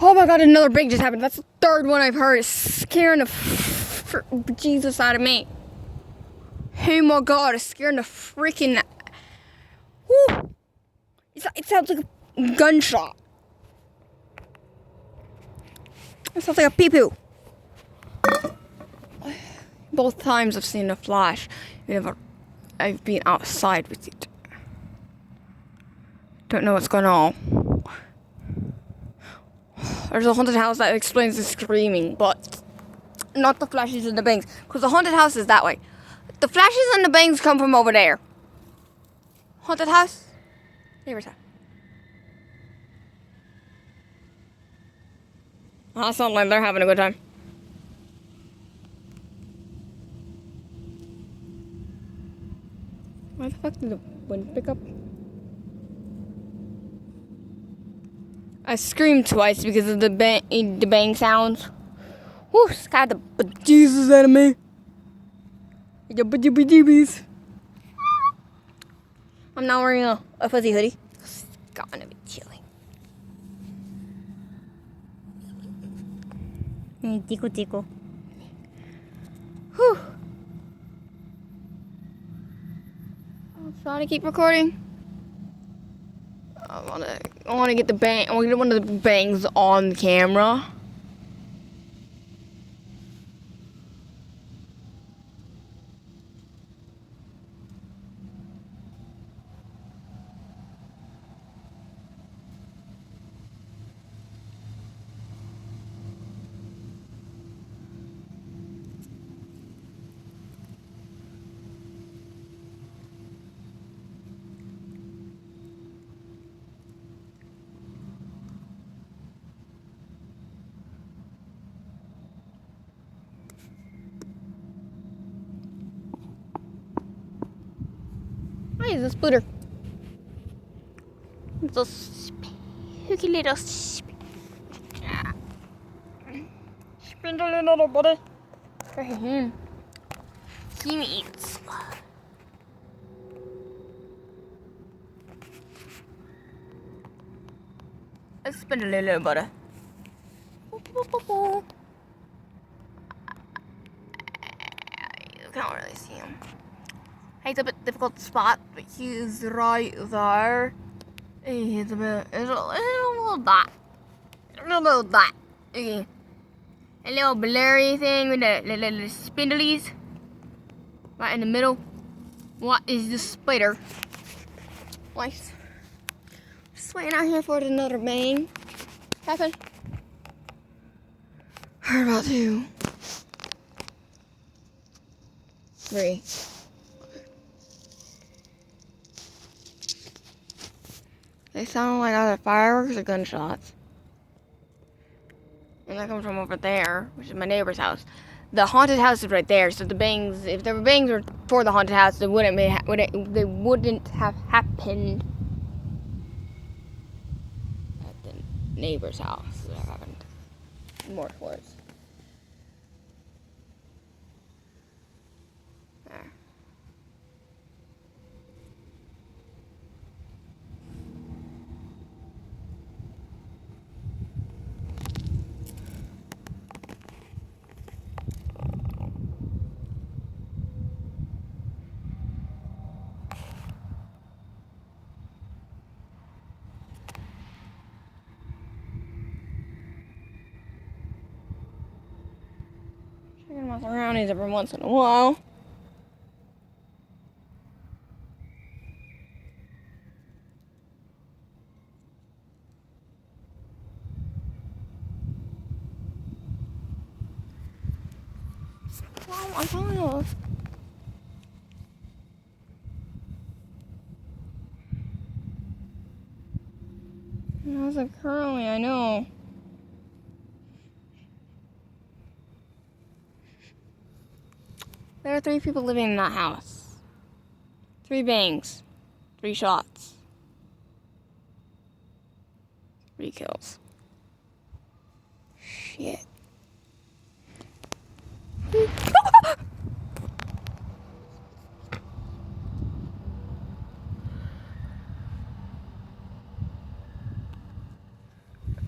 Oh my god, another bang just happened. That's the third one I've heard. It's scaring the Jesus out of me. Oh my god, it's scaring the freaking... Woo! It sounds like a gunshot. It sounds like a pee-poo. Both times I've seen a flash, whenever I've been outside with it. Don't know what's going on. There's a haunted house that explains the screaming, but not the flashes and the bangs, because the haunted house is that way. The flashes and the bangs come from over there. Haunted house, neighbor's house. Oh, sounds like they're having a good time. Why the fuck did the wind pick up? I screamed twice because of the bang sounds. Whew, scared the bejesus out of me. The bejeebs. I'm not wearing a fuzzy hoodie. It's gonna be chilly. Tickle, tickle. Whew. I'm trying to keep recording. I wanna get the bang. I wanna get one of the bangs on the camera. Why is a spooter? It's a spooky little spindly little buddy. Look at him. He eats. A spindly little buddy. You can't really see him. He's a bit difficult to spot, but he's right there. He's a little dot. A little dot. Okay. A little blurry thing with the little spindlies. Right in the middle. What is the spider? Nice. Just waiting out here for another bang. Happen. Heard about 2. 3. They sound like either fireworks or gunshots. And that comes from over there, which is my neighbor's house. The haunted house is right there, so the bangs, if the bangs were for the haunted house, they wouldn't have happened at the neighbor's house. That happened more towards. There. Checking my surroundings every once in a while. Well, I'm telling you. How's it currently? I know. There are 3 people living in that house. 3 bangs. 3 shots. 3 kills. Shit.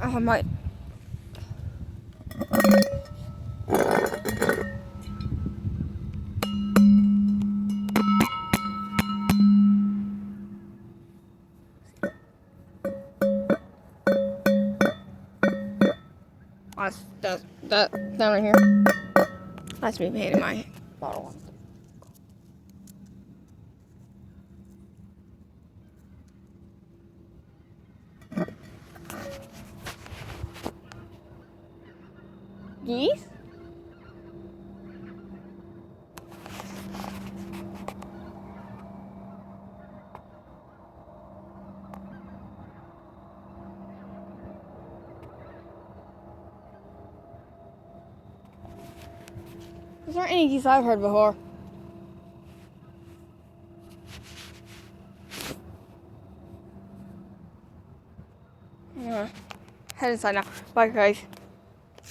Oh, I might That's that down right here. That's me painting my bottle. Geese? Those aren't any geese I've heard before. Yeah. Head inside now. Bye, guys.